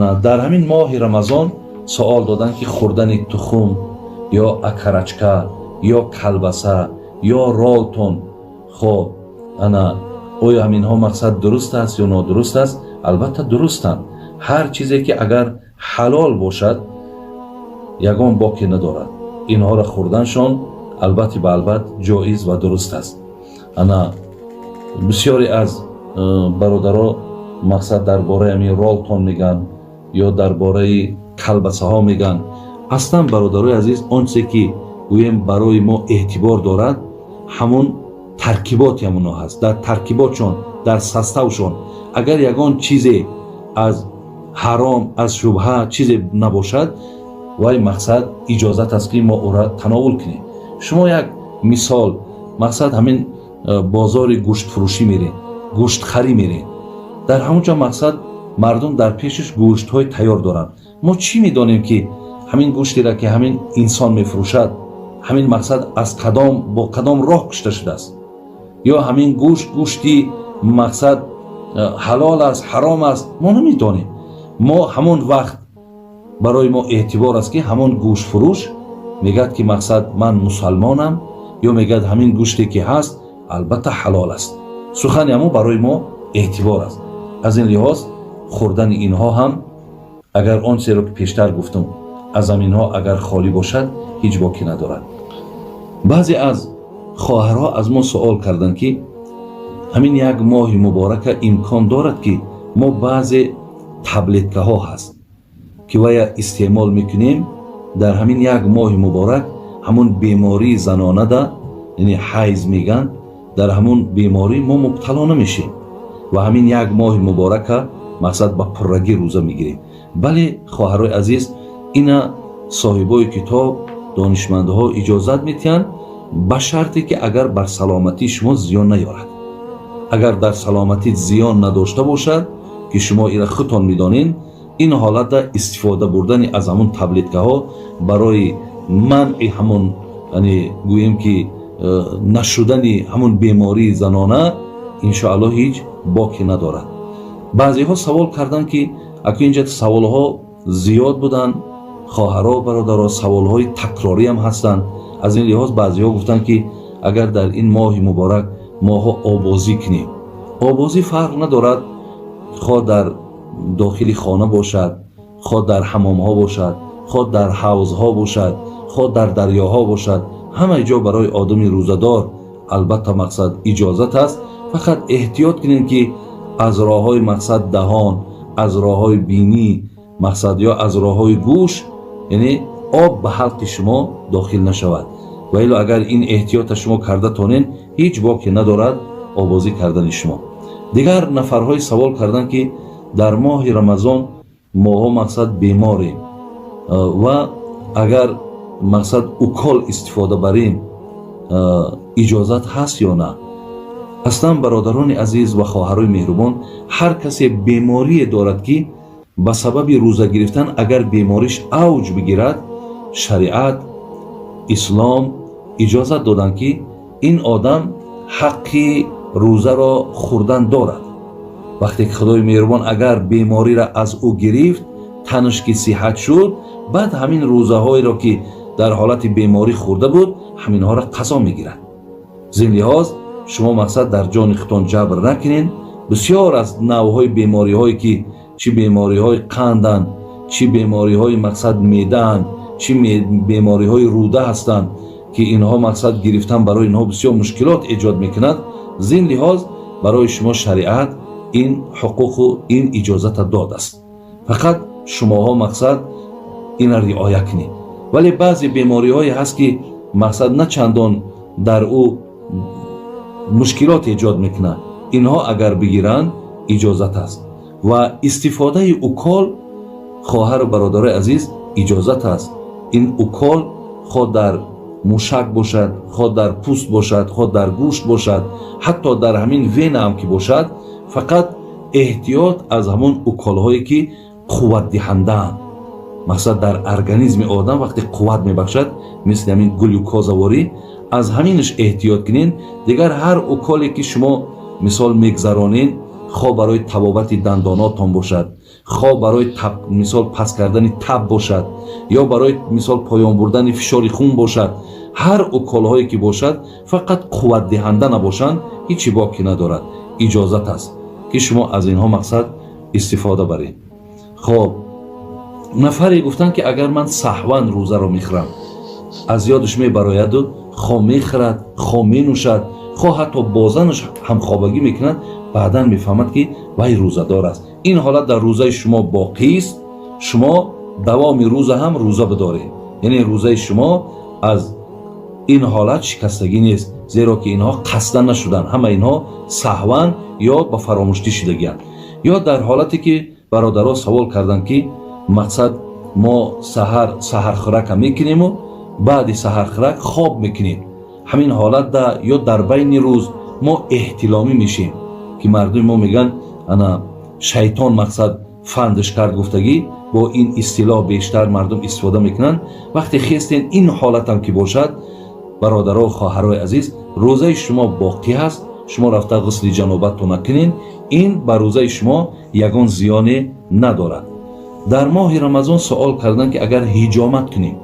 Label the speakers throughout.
Speaker 1: در همین ماه رمضان سوال دادن که خوردن تخم یا اکرچکه یا کلبسه یا رولتون، خب انا آیا همین ها مقصد درست است یا نادرست است؟ البته درستند. هر چیزی که اگر حلال باشد یگان باکی ندارد. اینها را خوردنشان البته به البته جایز و درست است. انا بسیاری از برادرها مقصد درباره همین رولتون میگن یا درباره کلبسه ها میگن. اصلا برادرای عزیز آنچه که گویم برای ما اعتبار دارد همون ترکیبات همونا هست. در ترکیباتشون، در سستوشون اگر یگان چیزی از حرام، از شبهه چیزی نباشد وای مقصد اجازت است که ما او را تناول کنیم. شما یک مثال مقصد همین بازار گوشت فروشی میرین، گوشت خری میرین، در همونجا مقصد مردم در پیشش گوشت های تیار دارن. ما چی میدانیم که همین گوشتی را که همین انسان میفروشد همین مقصد از با کدام راه کشته شده است، یا همین گوشتی مقصد حلال است حرام است ما نمیدانیم. ما همون وقت برای ما اعتبار است که همون گوشت فروش میگد که مقصد من مسلمانم یا میگد همین گوشتی که هست البته حلال است. سخن همون برای ما اعتبار است. از این لحاظ خوردن اینها هم اگر آن چیزی رو که پیشتر گفتم از اینها اگر خالی باشد هیچ باکی ندارد. بعضی از خواهرها از ما سوال کردند که همین یک ماه مبارک امکان دارد که ما بعضی تبلیتکه ها هست که ویا استعمال میکنیم در همین یک ماه مبارک همون بیماری زنانه ده، یعنی حیض میگن، در همون بیماری ما مبتلا نمیشیم و همین یک ماه مبارک مقصد با پرگی روزه میگیریم. بله خواهرای عزیز، اینا صاحبای کتاب دانشمندها اجازت میتین به شرطی که اگر بر سلامتی شما زیان نیارد. اگر در سلامتی زیان نداشته باشد که شما اینا خودتان میدانین، این حالت استفاده بردن از همون تبلیتکه ها برای منع همون یعنی گوییم که نشدن همون بیماری زنانه انشاءالله هیچ باکی ندارد. بعضی ها سوال کردن که اگر اینجا سوال ها زیاد بودن، خواهرها برادرها سوال های تکراری هم هستند. از این لحاظ بعضی ها گفتن که اگر در این ماه مبارک ماها آبازی کنیم، آبازی فرق ندارد، خواه در داخل خانه باشد، خواه در حمام ها باشد، خواه در حوض ها باشد، خواه در دریاها باشد، همه جا برای آدمی روزدار البته مقصد اجازت است. فقط احتیاط کنین که از راه های مقصد دهان، از راه های بینی مقصد یا از راه های گوش یعنی آب به حلق شما داخل نشود. و الا اگر این احتیاط شما کرده تانین هیچ باکی ندارد آبازی کردن شما. دیگر نفرهای سوال کردن که در ماه رمضان ماها مقصد بیماریم و اگر مقصد اوکال استفاده بریم اجازت هست یا نه. اصلا برادران عزیز و خواهرای مهربان، هر کسی بیماری دارد که به سبب روزه گرفتن اگر بیماریش اوج بگیرد، شریعت اسلام اجازت دادن که این آدم حقی روزه را خوردن دارد. وقتی که خدای مهربان اگر بیماری را از او گرفت، تنش که صحت شد، بعد همین روزه های را که در حالت بیماری خورده بود همین ها را قضا میگیرد. زین لحاظ شما مقصد در جان خودتان جبر نکنین. بسیار از نوع بیماری هایی که چی بیماری های قندن، چی بیماری های مقصد میدن، چی بیماری های روده هستند که اینها مقصد گرفتن برای اینها بسیار مشکلات ایجاد میکند. زین لحاظ برای شما شریعت این حقوق و این اجازت داد است. فقط شماها مقصد این رعایت کنید. ولی بعضی بیماری های هست که مقصد نه چندان در او مشکلات ایجاد میکنه، اینها اگر بگیرن اجازت است. و استفاده اوکال خواهر و برادر عزیز اجازت است. این اوکال خود در موشک باشد، خود در پوست باشد، خود در گوشت باشد، حتی در همین وین هم که باشد، فقط احتیاط از همون اوکال هایی که قوت دهنده مثلا در ارگانیسم آدم وقتی قوت میبخشد، مثل همین گلوکوزواری، از همینش احتیاط کنین. دیگر هر اوکالی که شما مثال میگذرانین، خواه برای طبابت دنداناتان باشد، خو برای مثال پس کردن تب باشد یا برای مثال پایان بردن فشار خون باشد، هر اوکالهایی که باشد فقط قوت دهنده نباشند هیچی باقی ندارد. اجازت است که شما از اینها مقصد استفاده برید. خب نفری گفتن که اگر من سهوا روزه رو میخورم، از یادش میبراید و خو میخورد، خو مینوشد، خو حتی بازنش هم خوابگی میکند، بعدا میفهمد که وای روزه دار است. این حالت در روزه شما باقی است. شما دوام روزه هم روزه بدارید، یعنی روزه شما از این حالت شکستگی نیست، زیرا که اینها قصدا نشدن، همه اینها سهوا یا با فراموشی شدگی‌اند. یا در حالتی که برادرها سوال کردند که مقصد ما سحر خورک میکنیم و بعد سحر خورک خواب میکنیم، همین حالت ده یا در بین روز ما احتلامی میشیم که مردم ما میگن انا شیطان مقصد فندش کرد گفتگی، با این اصطلاح بیشتر مردم استفاده میکنن. وقتی خواستین این حالت هم که باشد برادرها و خواهرای عزیز، روزه شما باقی هست، شما رفته غسل جنابت تو نکنین، این بر روزه شما یگان زیانی ندارد. در ماه رمضان سوال کردن که اگر حجامت کنیم،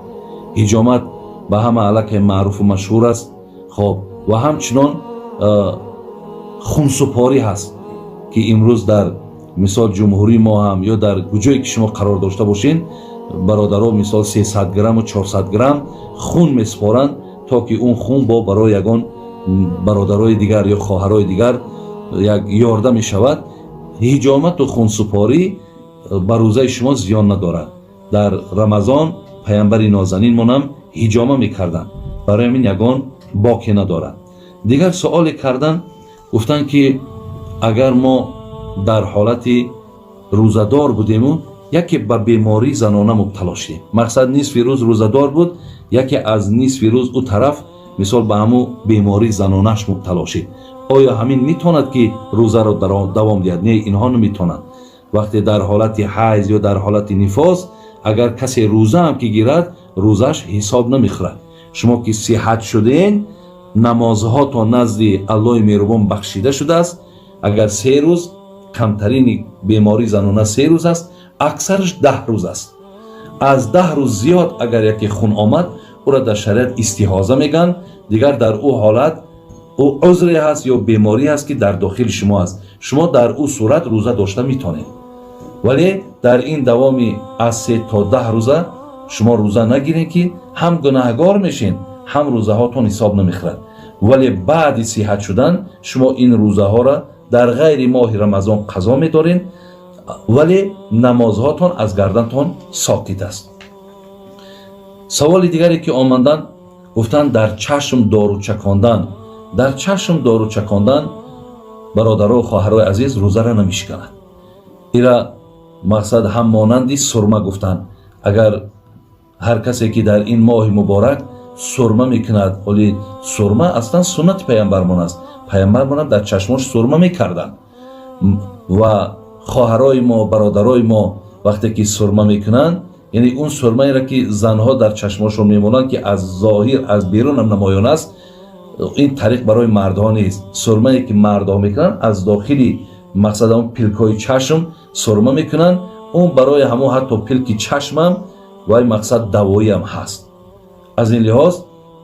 Speaker 1: حجامت به همه علاقه معروف و مشهور است. خب و همچنان خونسپاری هست که امروز در مثال جمهوری ما هم یا در کجایی که شما قرار داشته باشین، برادرها مثال 300 گرم و 400 گرم خون میسپارند تا که اون خون با برای یگان برادرای دیگر یا خواهرای دیگر یک یاردم شود. حجامت و خونسپاری بر روزه شما زیان ندارد. در رمضان پیامبر نازنین منم حجامه میکردن، برای من یگان باقی ندارد. دیگر سوال کردن، گفتن که اگر ما در حالت روزدار بودیم، یکی به بیماری زنانه مبتلا شدیم، مقصد نصف روز روزدار بود، یکی از نصف روز او طرف مثال به همو بیماری زنانش مبتلا شد، آیا همین میتوند که روزه را دوام دهد؟ نه، اینها نمیتونند. وقتی در حالت حیض یا در حالت نفاس اگر کسی روزه هم که گیرد، روزش حساب نمیخورد. شما که صحت شدین، نمازها تا نزد الله مهربان بخشیده شده است. اگر 3 روز، کمترین بیماری زنانه 3 روز است، اکثرش 10 روز است. از 10 روز زیاد اگر یکی خون آمد، او را در شریعت استحاضه میگن. دیگر در او حالت او عذری هست یا بیماری هست که در داخل شما است، شما در او صورت روزه داشته میتونید. ولی در این دوامی از 3 تا 10 روزه شما روزه نگیرین که هم گناهگار میشین، هم روزه هاتون حساب نمیخورد. ولی بعد صحت شدن شما این روزه ها را در غیر ماه رمضان قضا میدارین، ولی نمازهاتون از گردنتون ساکت است. سوال دیگری که آمدن، گفتن در چشم دارو چکاندن، در چشم دارو چکاندن برادرها و خواهرای عزیز روزه را نمیشکند. ایرا مقصد هم مانندی سرمه گفتن. اگر هر کسی که در این ماه مبارک سرمه میکند، ولی سرمه اصلا سنت پیامبرمان است، پیامبرمان در چشماش سرمه میکردن و خواهرای ما برادرای ما وقتی که سرمه میکنن، یعنی اون سرمه را که زنها در چشماشون میمونن که از ظاهر از بیرون هم نمایان است، این طریق برای مردها نیست. سرمه که مردها میکنن از داخلی مقصد اون پلکای چشم سرمه میکنن، اون برای همون حتی پلک چشم هم و مقصد دوایی هم هست. از این لحاظ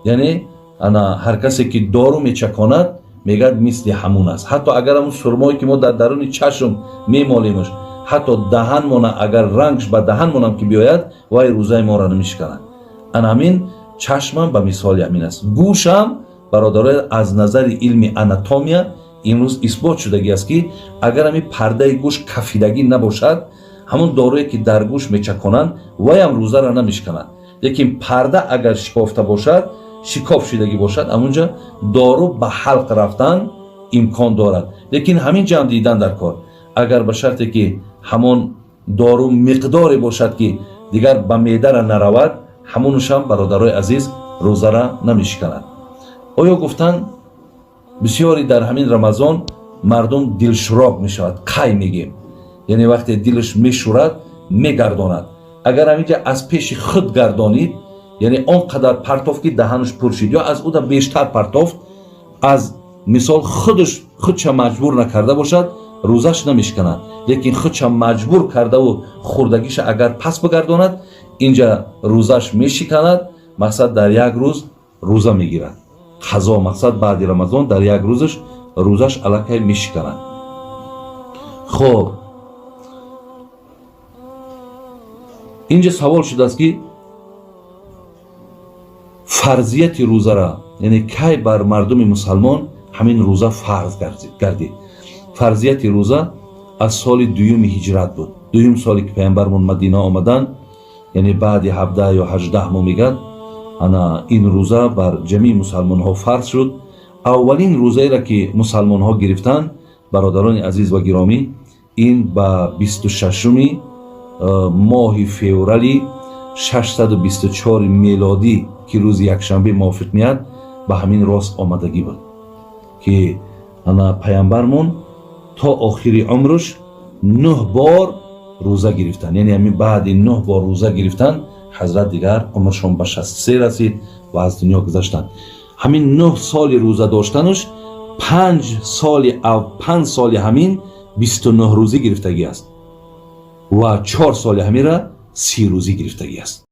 Speaker 1: یعنی انا هر کسی که دارو میچکاند میگد مثل همون است. حتی اگر همون سرمایی که ما در درون چشم میمالیمش، حتی دهن مونه اگر رنگش به دهن مونم که بیاید، وای روزه ما را نمیشکنند. ان همین چشمم به مثال همین است. گوشم برادرای از نظر علم آناتومیا امروز اثبات شدگی است که اگر همین پرده گوش کفیدگی نباشد، همون دارویی که در گوش میچکانند وای هم روزه را نمیشکنند. لیکن پرده اگر شکافته باشد، شکاف شدگی باشد، همونجا دارو به حلق رفتن امکان دارد. لیکن همین جمع دیدن در کار، اگر به شرطی که همون دارو مقداری باشد که دیگر به معده را نرود، همونش هم برادرای عزیز روزه را نمیشکنند. آیا گفتن بسیاری در همین رمضان مردم دلشوراب میشود، قی میگیم، یعنی وقتی دلش میشورد میگرداند. اگر همینجا از پیش خود گردانید، یعنی آنقدر پرتافت که دهنش پر شد یا از او بیشتر پرتافت، از مثال خودش مجبور نکرده باشد، روزش نمیشکند، لیکن خودش مجبور کرده و خوردگیش اگر پس بگرداند اینجا روزش میشکند. مقصد در یک روز روزه میگیرد، قضا مقصد بعد رمضان در یک روزش الکی میشکند. خب اینجا سوال شده است که فرضیت روزه را، یعنی کی بر مردم مسلمان همین روزه فرض گردید. فرضیت روزه از سال دوم هجرت بود. دوم سالی که پیامبرمون مدینه آمدن، یعنی بعد 17 یا 18 ما میگن، انا این روزه بر جمعی مسلمان ها فرض شد. اولین روزه را که مسلمان ها گرفتن برادران عزیز و گرامی، این با 26 ماه فوریه 624 میلادی که روز یکشنبه موافق میاد به همین راست آمدگی بود که انا پیامبرمون تا آخری عمرش 9 بار روزه گرفتن. یعنی همین بعد 9 بار روزه گرفتن حضرت دیگر عمرشون به 63 رسید و از دنیا گذشتند. همین 9 سال روزه داشتنش 5 سال همین 29 روزی گرفتگی است و 4 سال همین را 30 روزی گرفتگی است.